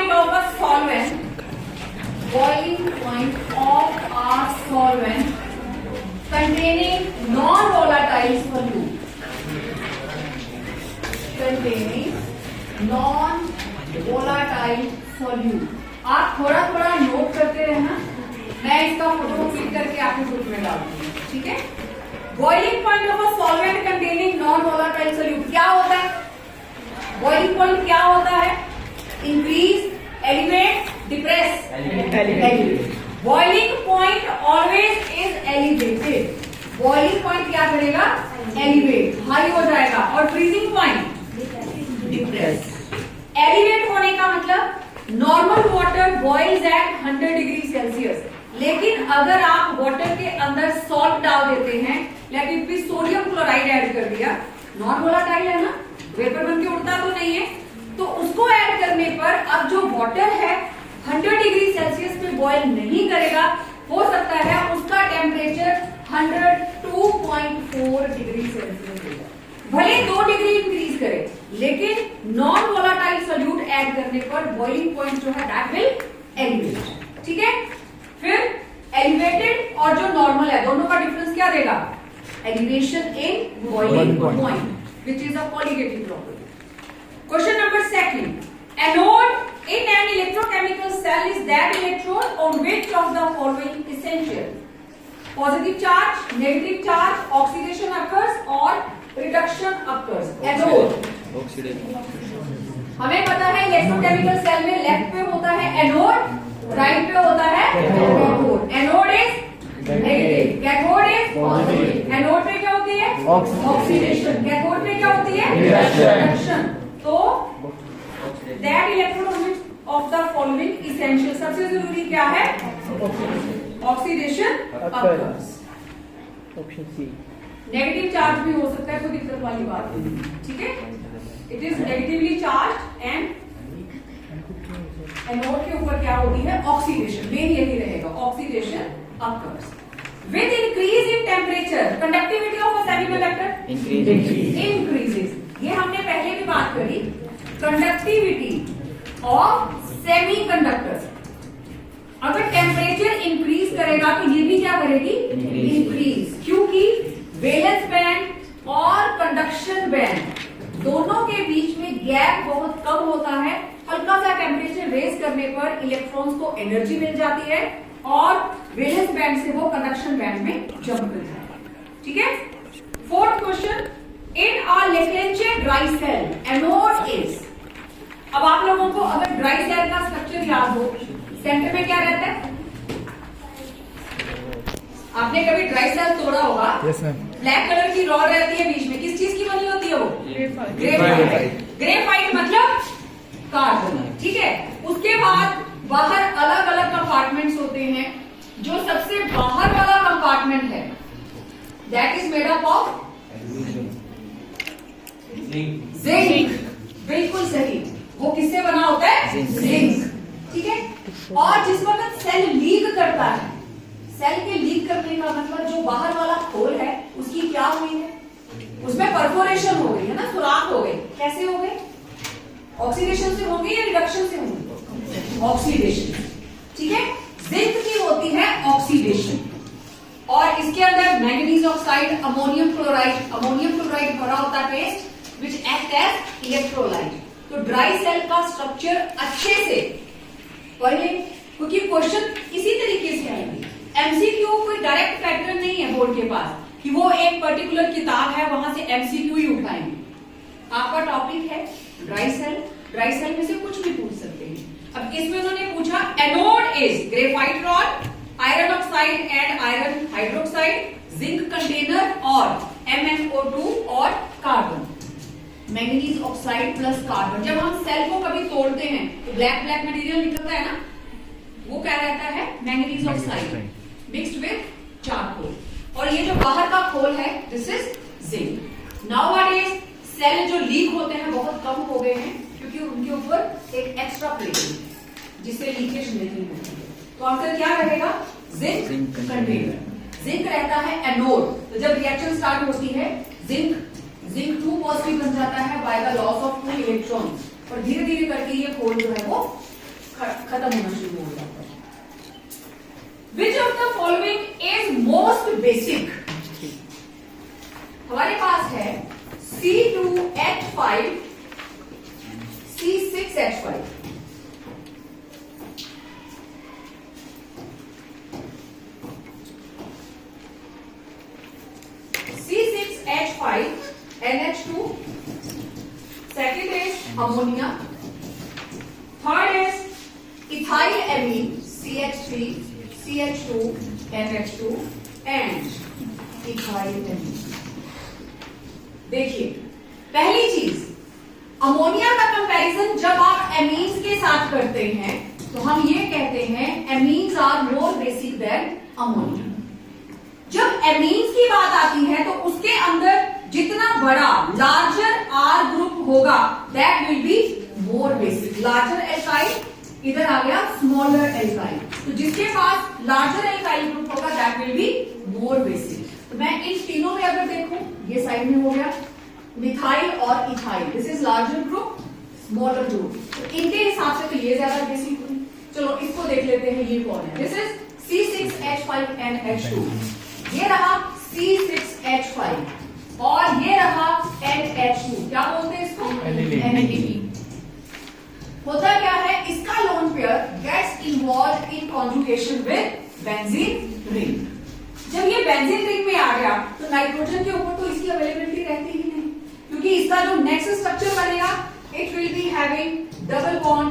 point of a solvent, boiling point of a solvent containing non-volatile solute, containing non-volatile solute. आप थोड़ा थोड़ा note करते रहना, मैं इसका फोटो क्लिक करके आपके ग्रुप में डाल दूंगी, ठीक है। Boiling point of a solvent containing non volatile solute क्या होता है? बॉइलिंग पॉइंट क्या होता है? Increase, elevate, depress, elevate. Boiling point always is elevated. Boiling point क्या करेगा? एलिवेट, हाई हो जाएगा। और फ्रीजिंग पॉइंट डिप्रेस। एलिवेट होने का मतलब normal water boils at 100 degree Celsius, लेकिन अगर आप वाटर के अंदर सॉल्ट डाल देते हैं, लेकिन सोडियम क्लोराइड ऐड कर दिया, नॉन वोलाटाइल है ना, वेपर बन के उड़ता तो नहीं है, तो उसको ऐड करने पर अब जो वाटर है 100 डिग्री सेल्सियस पे बॉईल नहीं करेगा, हो सकता है उसका टेम्परेचर 102.4 डिग्री सेल्सियस होगा। भले 2 डिग्री इंक्रीज करे, लेकिन नॉन वोलाटाइल सोल्यूट ऐड करने पर बॉइलिंग पॉइंट जो है दैट विल एलिवेट, ठीक है। फिर एलिवेटेड और जो नॉर्मल है दोनों का डिफरेंस क्या देगा? Elevation in boiling point, which is a colligative property. Question number 2. Anode in an electrochemical cell is that electrode on which of the following essential? Positive charge, negative charge, oxidation occurs or reduction occurs. Anode. हमें पता है electrochemical cell में left पे होता है anode, right पे होता है cathode. Anode is negative, cathode is positive. Anode पे क्या होती है? ऑक्सीडेशन। कैथोड पे क्या होती है? रिडक्शन। तो that electrode of the following essential, सबसे जरूरी क्या है? Oxidation occurs. Option C. Negative charge भी हो सकता है, कोई दिक्कत वाली बात नहीं, ठीक है। It is negatively charge and anode के ऊपर क्या होती है? ऑक्सीडेशन। मेन यही रहेगा, oxidation occurs. With increase in temperature, conductivity of a semiconductor increases. ये हमने पहले भी बात करी, conductivity of semiconductors. अगर टेम्परेचर इंक्रीज करेगा तो ये भी क्या करेगी? इंक्रीज, क्योंकि वैलेंस बैंड और कंडक्शन बैंड दोनों के बीच में गैप बहुत कम होता है। हल्का सा टेम्परेचर रेज करने पर इलेक्ट्रॉन्स को एनर्जी मिल जाती है और वैलेंस बैंड से वो कंडक्शन बैंड में जंप कर जाता है, ठीक है। 4th question, in a Leclanche dry cell anode is. अब आप लोगों को अगर ड्राई सेल का स्ट्रक्चर याद हो, सेंटर में क्या रहता है? आपने कभी ड्राई सेल तोड़ा होगा? Yes ma'am. ब्लैक कलर की रॉड रहती है बीच में, किस चीज की बनी होती है वो? ग्रेफाइट। ग्रेफाइट मतलब कार्बन, ठीक है। उसके बाद बाहर अलग अलग कंपार्टमेंट्स होते हैं। जो सबसे बाहर वाला कंपार्टमेंट है that is made up of zinc. बिल्कुल सही, वो किससे बना होता है? जिंक, ठीक है। और जिस वक्त सेल लीक करता है, सेल के लीक करने का मतलब जो बाहर वाला खोल है उसकी क्या हुई है? उसमें परफोरेशन हो गई है ना, सुराख हो गई। कैसे हो गई? ऑक्सीडेशन से होगी या रिडक्शन से होगी? ऑक्सीडेशन, ठीक है। जिंक की होती है ऑक्सीडेशन, और इसके अंदर मैंगनीज ऑक्साइड, अमोनियम क्लोराइड भरा होता है paste which act as electrolyte. तो ड्राई सेल का स्ट्रक्चर अच्छे से पढ़ लें, क्योंकि क्वेश्चन इसी तरीके से आएंगे। एमसीक्यू कोई डायरेक्ट पैटर्न नहीं है बोर्ड के पास कि वो एक पर्टिकुलर किताब है वहां से एमसीक्यू ही उठाएंगे। आपका टॉपिक है ड्राई सेल, ड्राई सेल में से कुछ भी पूछ सकते हैं। अब इसमें उन्होंने पूछा anode is graphite rod, iron oxide and iron hydroxide, zinc container और MnO2 और carbon. Manganese oxide plus carbon. जब हम सेल को कभी तोड़ते हैं तो ब्लैक ब्लैक मटेरियल निकलता है ना, वो क्या रहता है? Manganese oxide mixed with charcoal. और ये जो बाहर का खोल है this is zinc. Nowadays cell जो लीक होते हैं बहुत कम हो गए हैं, क्योंकि उनके ऊपर एक एक्स्ट्रा प्लेटिंग है जिससे लीकेज नहीं होती है। तो आंसर क्या रहेगा? Zinc container. जिंक रहता है एनोड। तो जब रिएक्शन स्टार्ट होती है जिंक 2 पॉजिटिव बन जाता है by the loss of 2 electron, और धीरे धीरे करके ये खोल जो है वो खत्म होना शुरू हो जाता है। Which of the following is most basic? हमारे पास है C2H5 C6H5। C6H5 NH2, second is ammonia, third is ethyl amine CH3 CH2 NH2 and ethyl amine। देखिए पहली चीज, अमोनिया का कंपैरिजन जब आप एमीन्स के साथ करते हैं तो हम ये कहते हैं amines are more basic than ammonia. जब एमीन्स की बात आती है तो उसके अंदर जितना बड़ा लार्जर आर ग्रुप होगा that will be more basic. Larger alkyl, इधर आ गया स्मॉलर एल्काइल, तो जिसके पास लार्जर एल्काइल ग्रुप होगा that will be more basic. तो मैं इन तीनों में अगर देखूं, ये साइड में हो गया मिथाइल और ethyl, this is larger group smaller group, तो इनके हिसाब से तो ये ज्यादा बेसिक हुई। चलो इसको देख लेते हैं, ये कौन है? दिस इज C6H5NH2, ये रहा C6H5 और ये रहा NH2। क्या बोलते हैं इसको? NADP। होता क्या है, इसका lone pair gets involve in conjugation with benzene ring. जब ये बेंजीन रिंग में आ गया तो नाइट्रोजन के ऊपर तो इसकी अवेलेबिलिटी रहती ही नहीं, क्योंकि इसका जो नेक्स्ट स्ट्रक्चर बनेगा it will be having double bond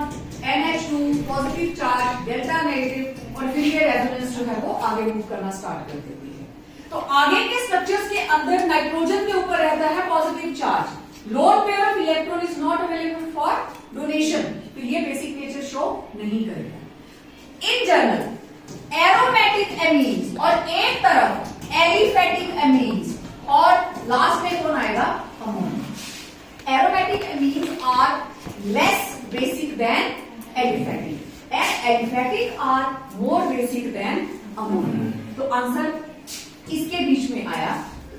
NH2 positive charge delta negative, और फिर ये रेजोनेंस जो है वो आगे मूव करना स्टार्ट कर देती है। तो आगे के स्ट्रक्चर्स के अंदर नाइट्रोजन के ऊपर रहता है positive charge, lone pair of electron is not available for donation, तो ये बेसिक नेचर शो नहीं करेगा। इन जनरल एरोमेटिक एमीन्स और एक तरफ एलिफेटिक एमीन्स और लास्ट में कौन आएगा? Ammonia. Aromatic amines are less basic than aliphatic and aliphatic are more basic than ammonia. तो आंसर इसके बीच में आया।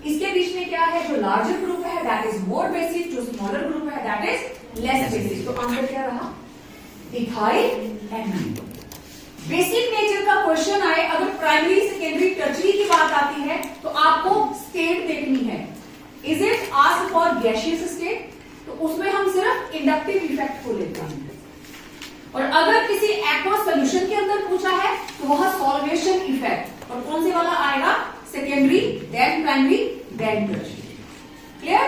इसके बीच में क्या है? जो लार्जर ग्रुप है दैट इज मोर बेसिक, जो स्मॉलर ग्रुप है दैट इज लेस बेसिक। तो आंसर क्या रहा? Ethyl amine. बेसिक नेचर का क्वेश्चन आए, अगर प्राइमरी सेकेंडरी टर्शरी की बात आती है तो आपको स्टेट देखनी है। Is it asked for gaseous state, तो उसमें हम सिर्फ इंडक्टिव इफेक्ट को लेते हैं, और अगर किसी एक्वस सोल्यूशन के अंदर पूछा है तो वह सॉल्वेशन इफेक्ट, और कौन से वाला आएगा? Secondary, then primary, then tertiary. Clear?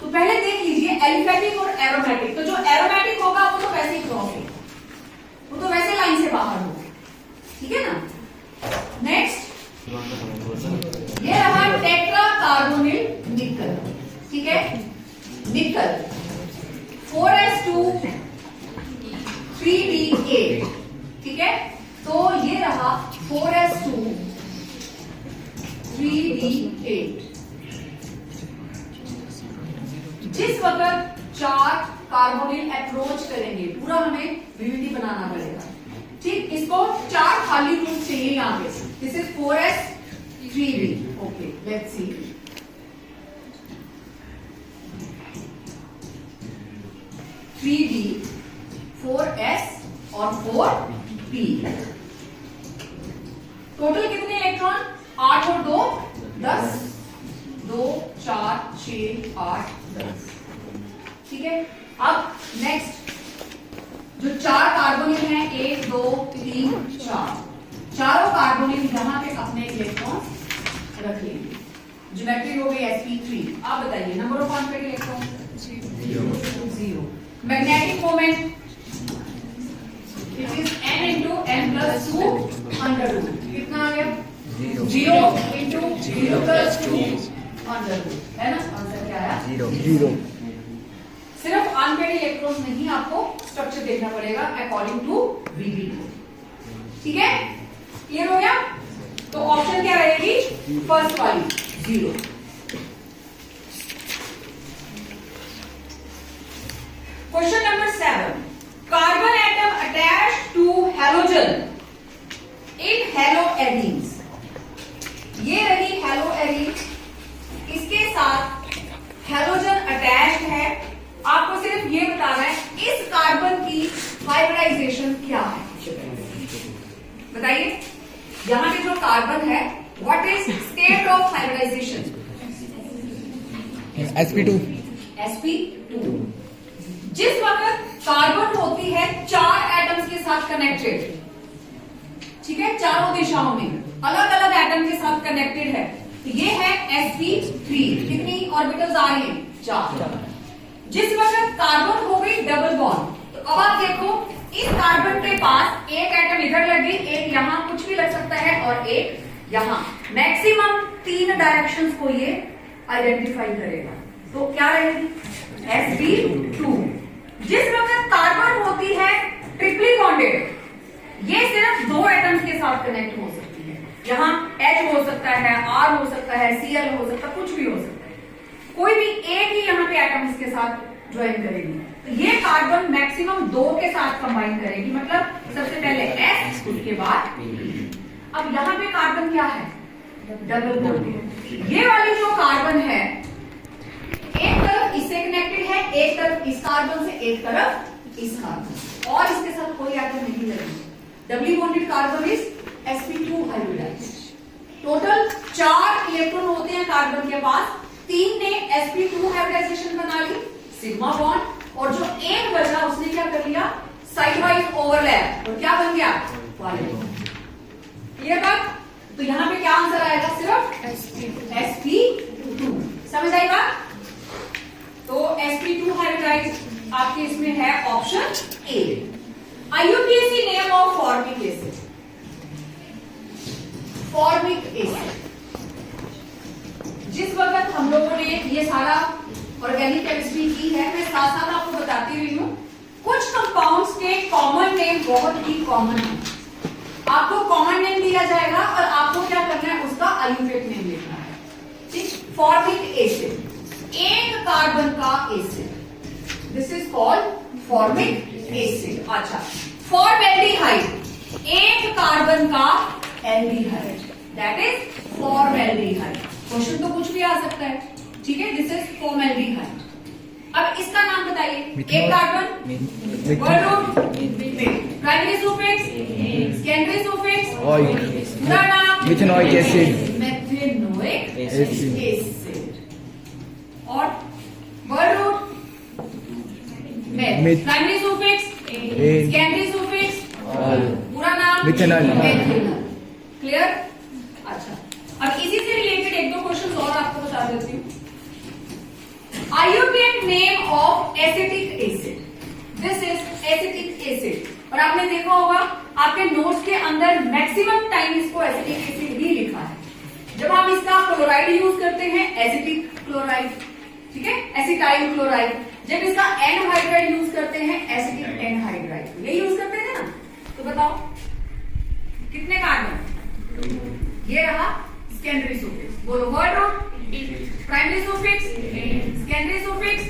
तो पहले देख लीजिए एलिफेटिक और एरोमेटिक। तो जो एरोमेटिक होगा वो तो वैसे ही क्रॉस है, वो तो वैसे लाइन से बाहर होगा, ठीक है ना? नेक्स्ट ये रहा टेट्रा कार्बोनिल निकल, ठीक है? निकल 4s2 3d8, ठीक है? तो ये रहा 4s2 3d8। जिस वक्त 4 कार्बोनिल अप्रोच करेंगे, पूरा हमें VVD बनाना पड़ेगा, ठीक? इसको 4 खाली ग्रुप चाहिए यहां पे। This is 4s3d। Okay, let's see. Three D, 4s और 4p। टोटल कितने इलेक्ट्रॉन? 8 और 2 10, 2 4 6 8 10, ठीक है? अब नेक्स्ट जो 4 कार्बोनिल हैं 1 2 3 4, चारों कार्बोनिल यहां पे अपने इलेक्ट्रॉन रख लेंगे। ज्योमेट्री हो गई sp3। आप बताइए number of confident electron 0। Magnetic moment it is n into n plus 2 under root, कितना आ गया? 0 into 0 plus 2 under root, है ना? आंसर क्या आया? 0। सिर्फ अनपेड इलेक्ट्रॉन्स नहीं, आपको स्ट्रक्चर देखना पड़ेगा अकॉर्डिंग टू VVD, ठीक है? क्लियर हो गया? तो ऑप्शन क्या रहेगी? फर्स्ट वाली 0। Question number 7, carbon atom attached to halogen in haloarenes. ये रही हैलोएरीन, इसके साथ हैलोजन अटैच्ड है। आपको सिर्फ ये बताना है इस कार्बन की हाइब्रिडाइजेशन क्या है। बताइए यहाँ पे जो कार्बन है what is state of hybridization? sp2 sp2। जिस वक्त कार्बन होती है 4 एटम्स के साथ कनेक्टेड, ठीक है, चारों दिशाओं में अलग अलग एटम के साथ कनेक्टेड है, तो ये है sp3। कितनी ऑर्बिटल्स आ रही हैं? 4। जिस वक्त कार्बन हो गई डबल बॉन्ड, तो अब आप देखो इस कार्बन के पास एक एटम इधर लग गई, एक यहां, कुछ भी लग सकता है, और एक यहां। मैक्सिमम 3 डायरेक्शंस को ये आइडेंटिफाई करेगा, तो क्या रहेगी? sp2। जिस वक्त कार्बन होती है ट्रिपली बॉन्डेड, ये सिर्फ 2 एटम्स के साथ कनेक्ट हो सकती है, यहां H हो सकता है, R हो सकता है, Cl हो सकता है, कुछ भी हो सकता है, कोई भी एक ही यहाँ पे एटम इसके साथ ज्वाइन करेगी, तो ये कार्बन मैक्सिमम 2 के साथ कंबाइन करेगी, मतलब सबसे पहले S, उसके बाद। अब यहाँ पे कार्बन क्या है? Double bond. ये वाली जो कार्बन है एक तरफ इससे कनेक्टेड है, एक तरफ इस कार्बन से, एक तरफ इस कार्बन, और इसके साथ कोई एटम नहीं लगेगा। Doubly bonded carbon is sp2 hybridized. Total 4 electron होते हैं कार्बन के पास, 3 ने sp2 हाइब्रिडाइजेशन बना ली, सिग्मा बॉन्ड, और जो एक बचा उसने क्या कर लिया? साइड वाइज ओवरलैप, और क्या बन गया? वाले बॉन्ड। क्लियर बात? तो यहाँ पे क्या आंसर आएगा? सिर्फ sp2। समझ आई बात? तो sp2 हाइब्रिडाइज्ड आपके इसमें है option A. IUPAC name of formic acid. Formic acid, जिस वक्त हम लोगों ने ये सारा ऑर्गेनिक केमिस्ट्री की है, मैं साथ साथ आपको बताती रही हूँ, कुछ कंपाउंड्स के कॉमन नेम बहुत ही कॉमन है। आपको कॉमन नेम दिया जाएगा और आपको क्या करना है? उसका IUPAC नेम लिखना है। ठीक, फॉर्मिक एसिड एक कार्बन का acid, this is called formic acid. अच्छा, फॉर्मेल्डिहाइड एक कार्बन का aldehyde, that is formaldehyde. Question तो कुछ भी आ सकता है, ठीक है, दिस इज फॉर्मेल्डिहाइड। अब इसका नाम बताइए। एक carbon, word root, primary suffix, secondary suffix, पूरा नाम मिथेनोइक एसिड, मेथेनोइक एसिड, और वर्ड रूट में प्राइमरी सफिक्स, सेकेंडरी सफिक्स, पूरा नाम मिथेनॉल। क्लियर? अच्छा, अब इसी से रिलेटेड एक दो क्वेश्चन और आपको बता देती हूँ। IUPAC name of acetic acid, this is acetic acid. और आपने देखा होगा आपके नोट्स के अंदर मैक्सिमम टाइम इसको एसिटिक एसिड ही लिखा है। जब आप इसका क्लोराइड यूज करते हैं एसिटिक क्लोराइड, ठीक है, एसिटाइल क्लोराइड। जब इसका एनहाइड्राइड यूज करते हैं एसिटिक एनहाइड्राइड, ये यूज करते हैं ना। तो बताओ कितने कार्बन? ये रहा सेकेंडरी सफिक्स, बोलो word root, primary suffix, secondary suffix,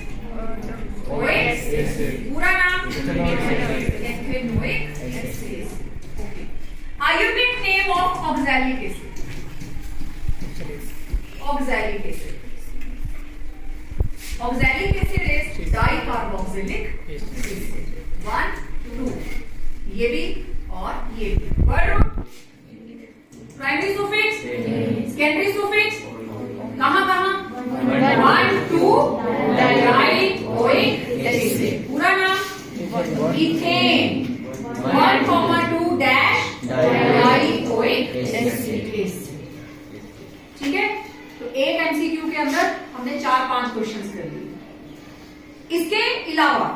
OH, पूरा नाम methanoic acid. IUPAC name of oxalic acid, oxalic acid, oxalic acid is dicarboxylic acid. 1 2, ये भी और ये भी। Word root, primary suffix, secondary suffix, कहां कहां? 1 2 डाइओइक एसिड, पूरा नाम इथेन। 1,2 dash dioic acid. ठीक है, तो एक MCQ के अंदर हमने 4-5 क्वेश्चंस कर लिए। इसके अलावा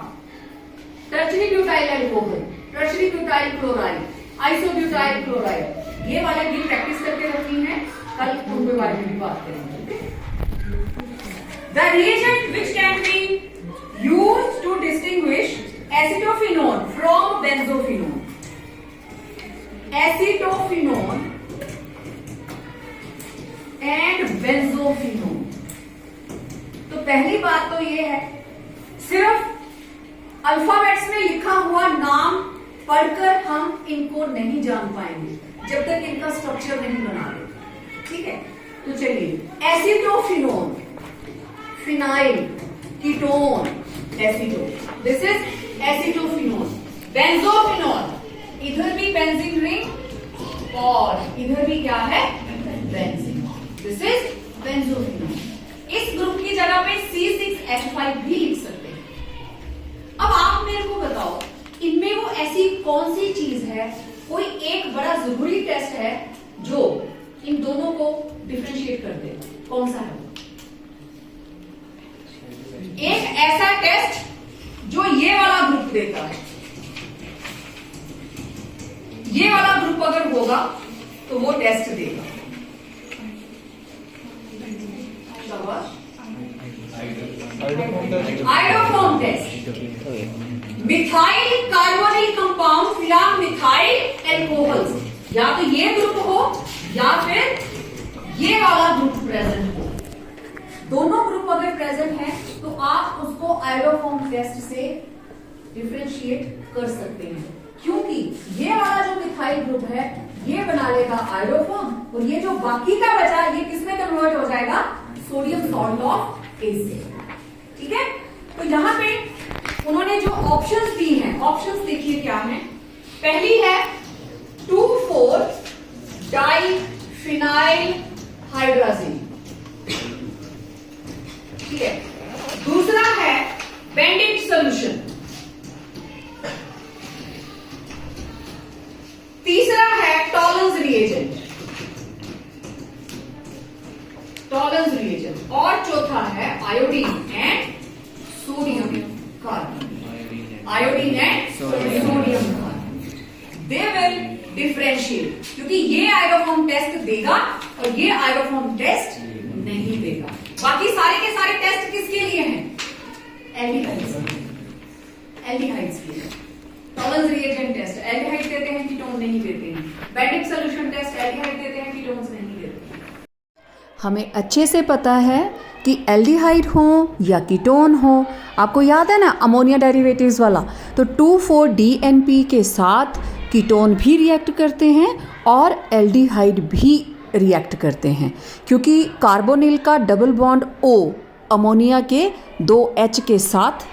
tertiary butyl alcohol, tertiary butyl chloride, isobutyl chloride, ये वाले भी प्रैक्टिस करके रखनी है, कल उनके बारे में भी बात करेंगे। The reagent which can be used to distinguish acetophenone from benzophenone, acetophenone and benzophenone। तो पहली बात तो ये है, सिर्फ अल्फाबेट्स में लिखा हुआ नाम पढ़कर हम इनको नहीं जान पाएंगे जब तक इनका स्ट्रक्चर नहीं बना लेते। ठीक है, तो चलिए, acetophenone, phenyl, ketone, acetone, this is acetophenone. Benzophenone, इधर भी बेंजीन रिंग, और इधर भी क्या है, बेंजीन। This is बेंजोफिनॉल। इस ग्रुप की जगह पे C6H5 भी लिख सकते हैं। अब आप मेरे को बताओ, इनमें वो ऐसी कौन सी चीज है, कोई एक बड़ा जरूरी टेस्ट है जो इन दोनों को डिफरेंशिएट कर दे, कौन सा है वो? एक ऐसा टेस्ट जो ये वाला ग्रुप देता है, ये वाला ग्रुप अगर होगा तो वो टेस्ट देगा। Iodoform test, methyl carbonyl compound फिर मिथाइल एल्कोहल्स, या तो ये ग्रुप हो या फिर ये वाला ग्रुप प्रेजेंट हो। दोनों ग्रुप अगर प्रेजेंट है तो आप उसको आइडोफॉर्म टेस्ट से डिफरेंशिएट कर सकते हैं, क्योंकि ये वाला जो मिथाइल ग्रुप है ये बना लेगा आइडोफॉर्म, और ये जो बाकी का बचा ये किसमें कन्वर्ट हो जाएगा, सोडियम सॉल्ट ऑफ एसिड। ठीक है, तो यहां पे उन्होंने जो ऑप्शंस दी हैं, ऑप्शंस देखिए क्या है। पहली है 2,4 डाइफिनाइल हाइड्राजीन, ठीक है। दूसरा है बेंडिट सोल्यूशन। तीसरा है टॉलरेंस रिएजेंट, टॉलरेंस रिएजेंट। और चौथा है iodine and sodium carbonate, iodine and sodium carbonate. They will differentiate, क्योंकि ये आइडोफॉर्म टेस्ट देगा और ये आइडोफॉर्म टेस्ट नहीं देगा। बाकी सारे के सारे टेस्ट किसके लिए हैं, एल्डिहाइड्स, एल्डिहाइड्स के लिए। टॉलरेंस रिएजेंट टेस्ट एल्डिहाइड देते हैं, कीटोन नहीं देते हैं। बेंडिक सॉल्यूशन टेस्ट एल्डिहाइड देते हैं, कीटोन्स नहीं देते हैं। हमें अच्छे से पता है कि एल्डिहाइड हो या कीटोन हो, आपको याद है ना अमोनिया डेरिवेटिव्स वाला, तो 2,4-DNP के साथ कीटोन भी रिएक्ट करते हैं और एल्डिहाइड भी रिएक्ट करते हैं, क्योंकि कार्बोनिल का डबल बॉन्ड O अमोनिया के 2 H के साथ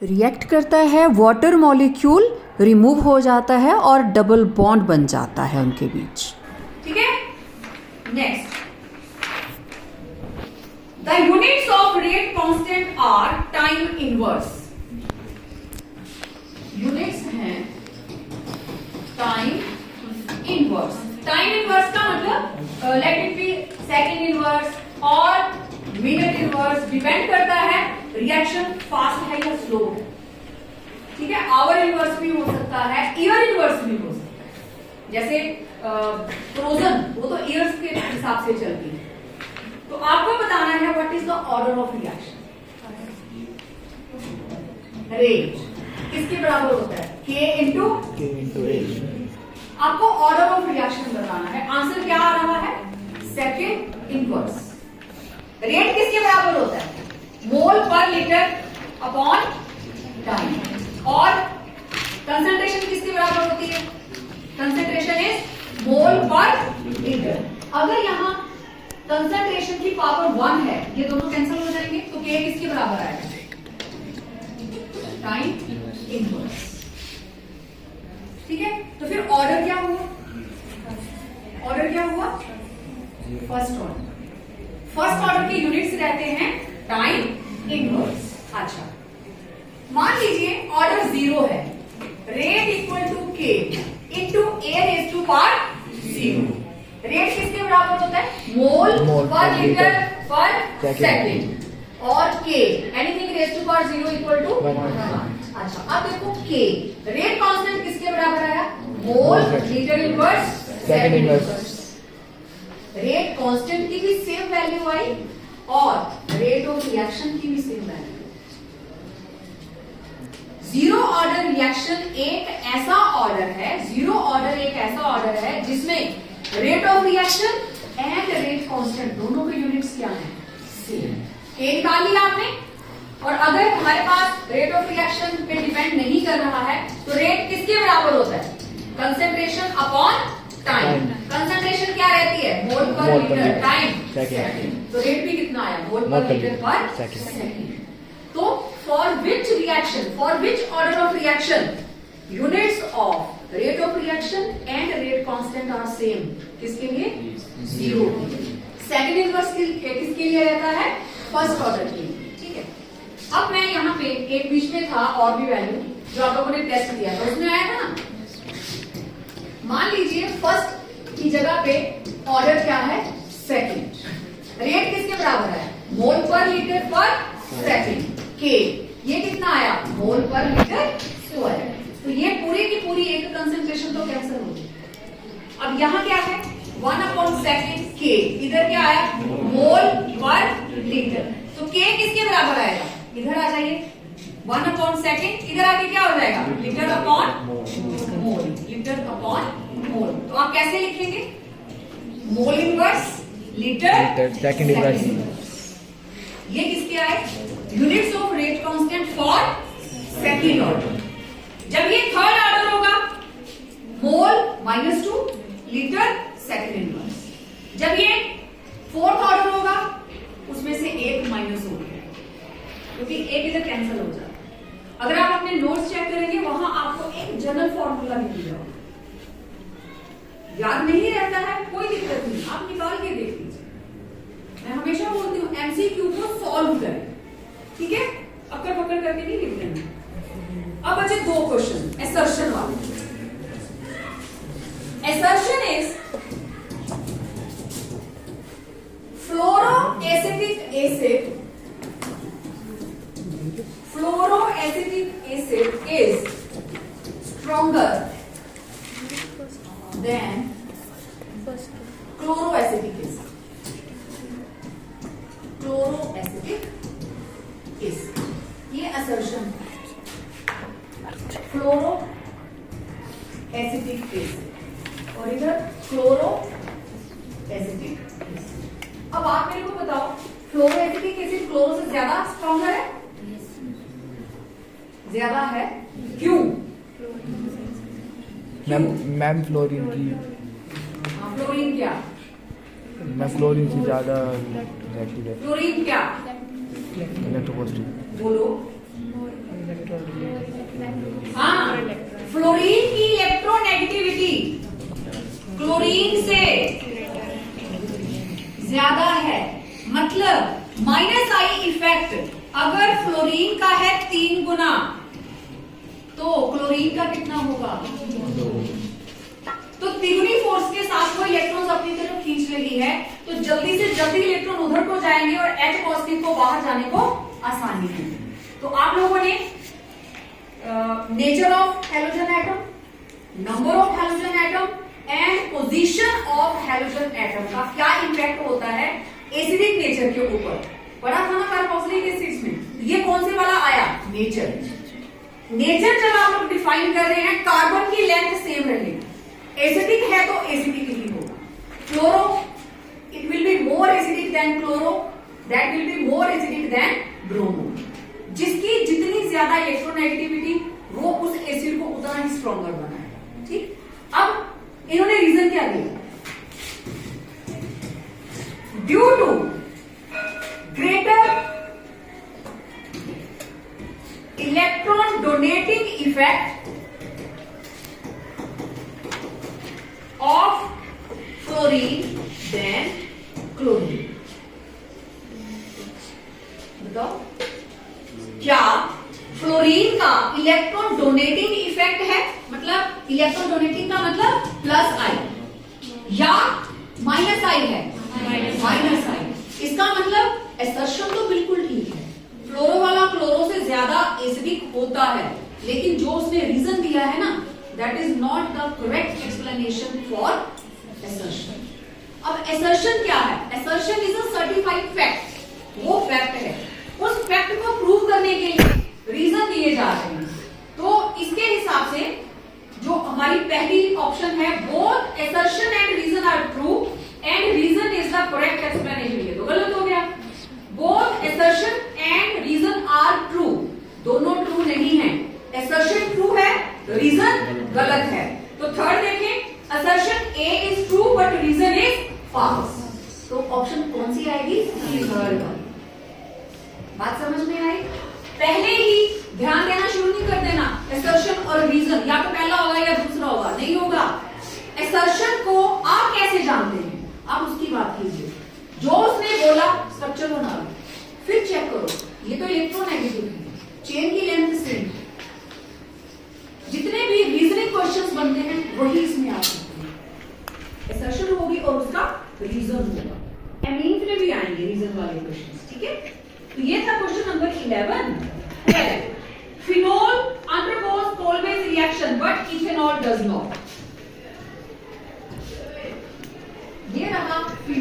रिएक्ट करता है, वाटर मॉलिक्यूल रिमूव हो जाता है और डबल बॉन्ड बन जाता है उनके बीच। ठीक है, next, the units of rate constant are time inverse. Units हैं टाइम इनवर्स। टाइम इनवर्स का मतलब let it be second inverse और मिनट इनवर्स, डिपेंड करता है रिएक्शन फास्ट है या स्लो है। ठीक है, आवर इनवर्स भी हो सकता है, ईयर इनवर्स भी हो सकता है। जैसे फ्रोजन, वो तो ईयर्स के हिसाब से चलती है। तो आपको बताना है what is the order of reaction. Rate किसके बराबर होता है, K इंटू H। आपको ऑर्डर ऑफ रिएक्शन बताना है। आंसर क्या आ रहा है, सेकंड इनवर्स। रेट किसके बराबर होता है, mole per litre upon time. और कंसंट्रेशन किसके बराबर होती है, concentration is mole per litre. अगर यहां कंसंट्रेशन की पावर 1 है, ये दोनों कैंसिल हो जाएंगे, तो K किसके बराबर आएगा, टाइम इनवर्स। ठीक है, तो फिर ऑर्डर क्या हुआ, ऑर्डर क्या हुआ, फर्स्ट ऑर्डर। फर्स्ट ऑर्डर के यूनिट्स रहते हैं टाइम इनवर्स। अच्छा, मान लीजिए ऑर्डर 0 है, rate equal to K into A raise to power 0। Rate किसके बराबर होता है, मोल पर लीटर पर सेकेंड, और K anything raise to power 0 equal to 1। अच्छा, अब देखो K रेट कांस्टेंट किसके बराबर आया, mole litre inverse second inverse. Rate constant की भी सेम वैल्यू आई और रेट ऑफ रिएक्शन की भी same value. Zero order reaction एक ऐसा ऑर्डर है, जीरो ऑर्डर एक ऐसा ऑर्डर है जिसमें rate of reaction and rate constant दोनों के यूनिट्स क्या हैं, सेम। एक निकाल लिया आपने। और अगर हमारे पास रेट ऑफ रिएक्शन पे डिपेंड नहीं कर रहा है तो रेट किसके बराबर होता है, कंसेंट्रेशन अपॉन टाइम। कंसेंट्रेशन क्या रहती है, mole per litre, time second. तो रेट भी कितना आया, mole per litre per second. तो for which reaction, for which order of reaction units of rate of reaction and rate constant are same. किसके लिए? जीरो। सेकंड इनवर्स किसके लिए रहता है? फर्स्ट ऑर्डर के लिए। ठीक है, अब मैं यहाँ पे एक बीच में था और भी वैल्यू जो आप लोगों ने टेस्ट किया था, उसमें आया था ना, मान लीजिए फर्स्ट की जगह पे ऑर्डर क्या है? सेकंड। रेट किसके बराबर है? Mole per litre per second के। ये कितना आया? Mole per litre square. तो ये पूरी की पूरी एक कंसंट्रेशन तो कैंसिल हो गई। अब यहाँ क्या है? 1/2 के। इधर क्या आया? Mole per litre. तो के किसके बराबर आएगा? इधर आ जाइए, 1/2। इधर आके क्या हो जाएगा? Litre upon mole. Litre upon mole. तो आप कैसे लिखेंगे? Mole inverse litre second inverse. ये किसके आए? Units of rate constant for second order. जब ये थर्ड ऑर्डर होगा, मोल -2 लीटर सेकंड इनवर्स। जब ये फोर्थ ऑर्डर होगा, उसमें से एक माइनस हो गया, क्योंकि एक इधर कैंसिल हो जाता। अगर आप अपने नोट्स चेक करेंगे, वहां आपको एक जनरल फॉर्मूला भी दिया होगा। याद नहीं रहता है, कोई दिक्कत नहीं, आप निकाल के देख लीजिए। मैं हमेशा बोलती हूँ एमसीक्यू को सॉल्व करें, ठीक है? अक्कड़ पकड़ करके नहीं लिख देना। अब बचे 2 क्वेश्चन असर्शन वाले। Assertion is fluoroacetic acid is stronger than chloroacetic acid. Chloroacetic acid, ये assertion है। Fluoroacetic acid और इधर chloroacetic acid। अब आप मेरे को बताओ, फ्लोरोएसिटिक एसिड क्लोरो से ज्यादा स्ट्रॉन्गर है? ज्यादा है, क्यों? मैम फ्लोरीन की। हाँ, फ्लोरीन क्या? मैं फ्लोरीन से ज्यादा रिएक्टिव है। फ्लोरीन क्या? इलेक्ट्रोपॉजिटिव। बोलो। हाँ, फ्लोरीन की इलेक्ट्रोनेगेटिविटी क्लोरीन से ज्यादा है। मतलब -I इफेक्ट अगर फ्लोरीन का है 3 गुना, तो क्लोरीन का कितना होगा? तो तिगुनी फोर्स के साथ वो इलेक्ट्रॉन्स अपनी तरफ खींच रही है, तो जल्दी से जल्दी इलेक्ट्रॉन उधर को जाएंगे और H पॉजिटिव को बाहर जाने को आसानी है। तो आप लोगों ने nature of halogen atom, number of halogen atom and position of halogen atom का क्या इंपैक्ट होता है एसिडिक नेचर के ऊपर पढ़ा था ना कार्बोक्सिलिक एसिड्स में। ये कौन से वाला आया? नेचर। नेचर जब आप लोग डिफाइन कर रहे हैं, कार्बन की लेंथ सेम रहेगी। एसिडिक है तो एसिडिक ही होगा। Fluoro, it will be more acidic than chloro, that will be more acidic than bromo. जिसकी जितनी ज्यादा इलेक्ट्रोनेगेटिविटी, वो उस एसिड को उतना ही स्ट्रॉन्गर बनाएगा। ठीक, अब इन्होंने रीजन क्या दिया? Due to greater electron donating effect of fluorine than chlorine। बताओ, क्या फ्लोरीन का इलेक्ट्रॉन डोनेटिंग इफेक्ट है? मतलब इलेक्ट्रॉन डोनेटिंग का मतलब +I या -I है? -I। इसका मतलब असर्शन तो बिल्कुल ठीक है, फ्लोरो वाला क्लोरो से ज्यादा एसिडिक होता है, लेकिन जो उसने रीजन दिया है ना, that is not the correct explanation for assertion. अब असर्शन क्या है? Assertion is a certified fact. वो फैक्ट है, उस फैक्ट को प्रूव करने के लिए रीजन दिए जा रहे हैं। तो इसके हिसाब से जो हमारी पहली ऑप्शन है, both assertion and reason are true and reason is the correct explanation. ये तो गलत हो गया। Both assertion and reason are true, दोनों ट्रू नहीं है। assertion ट्रू है, रीजन गलत है। तो थर्ड देखें, assertion A is true but reason is false. तो ऑप्शन कौन सी आएगी? थर्ड। बात समझ में आई? पहले ही ध्यान देना शुरू नहीं कर देना, assertion और रीजन या तो पहला होगा या दूसरा होगा।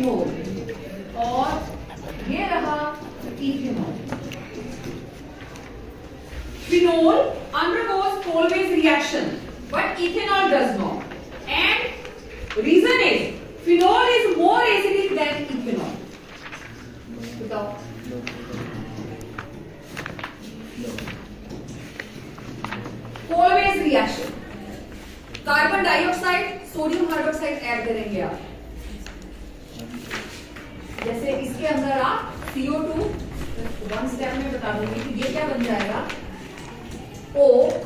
फिनोल और ये रहा ethanol. Phenol undergoes Colway's reaction, but ethanol does not. And reason is phenol is more acidic than ethanol. बताओ। Colway's reaction, carbon dioxide sodium hydroxide add करेंगे आप, जैसे इसके अंदर आप CO2 वन स्टेप में बता दूंगी कि ये क्या बन जाएगा, OCOONA,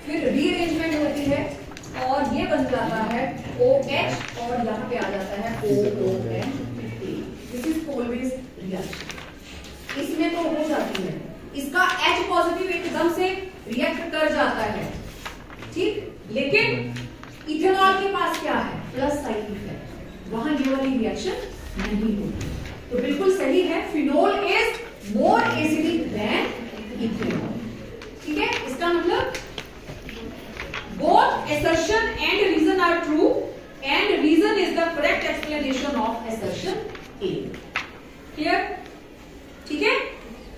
फिर रीअरेंजमेंट होती है और ये बन जाता है OH और यहाँ पे आ जाता है OONA। This is Kolbe's reaction. इसमें तो हो जाती है, इसका H पॉजिटिव एकदम से रिएक्ट कर जाता है, ठीक, लेकिन इथेनॉल के पास क्या है, प्लस साइड इफेक्ट, वहां ये वाली रिएक्शन नहीं होती। तो बिल्कुल सही है, phenol is more acidic then ethanol. ठीक है, इसका मतलब both assertion and reason are true and reason is the correct explanation of assertion A. Clear? ठीक है,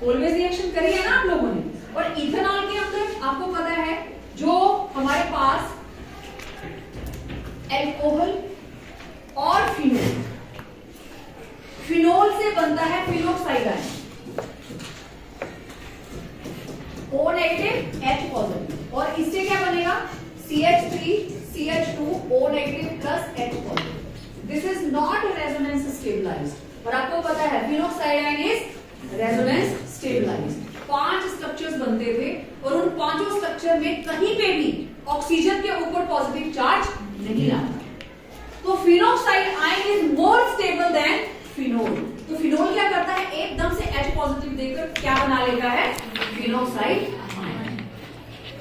ऑलवेज रिएक्शन करी है ना आप लोगों ने। और इथेनॉल के अंदर आपको पता है जो हमारे पास एल्कोहल और फिनोल, फिनोल से बनता है phenoxide ion, O negative H positive, और इससे क्या बनेगा CH3 CH2 O negative plus H positive. This is not resonance stabilized, और आपको पता है phenoxide ion is resonance stabilized. 5 structures बनते थे और उन पांचों स्ट्रक्चर में कहीं पे भी ऑक्सीजन के ऊपर पॉजिटिव चार्ज नहीं आता। तो phenoxide ion is more stable then phenol. तो फिनोल क्या करता है, एकदम से H पॉजिटिव देकर क्या बना लेता है, फिनोक्साइड आयन।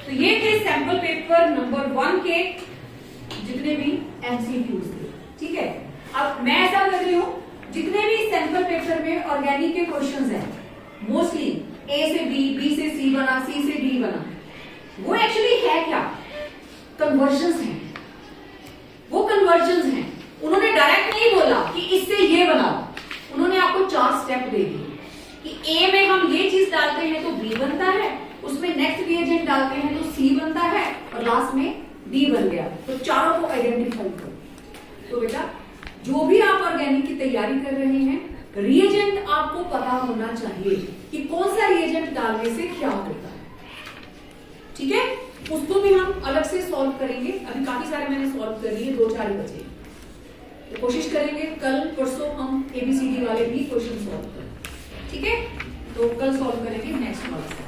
तो ये थे सैंपल पेपर नंबर 1 के जितने भी MCQs थे। ठीक है, अब मैं ऐसा कर रही हूं, जितने भी सैंपल पेपर में ऑर्गेनिक के क्वेश्चंस हैं, मोस्टली A से B से C बना, C से D बना, वो एक्चुअली है क्या, कन्वर्जन्स हैं। वो कन्वर्जन्स हैं, उन्होंने डायरेक्ट नहीं बोला कि इससे ये बनाओ, उन्होंने आपको 4 स्टेप दे दिए कि A में हम ये चीज डालते हैं तो B बनता है, उसमें नेक्स्ट रिएजेंट डालते हैं तो C बनता है, और लास्ट में D बन गया। तो चारों को आइडेंटिफाई करो। तो बेटा जो भी आप ऑर्गेनिक की तैयारी कर रहे हैं, रिएजेंट आपको पता होना चाहिए कि कौन सा रिएजेंट डालने से क्या होता है। ठीक है, उसको भी हम अलग से सॉल्व करेंगे। अभी काफी सारे मैंने सॉल्व कर लिए, 2-4 बचे, तो कोशिश करेंगे कल परसों हम ABCD वाले भी क्वेश्चन सॉल्व करें। ठीक है, तो कल सॉल्व करेंगे नेक्स्ट वाला।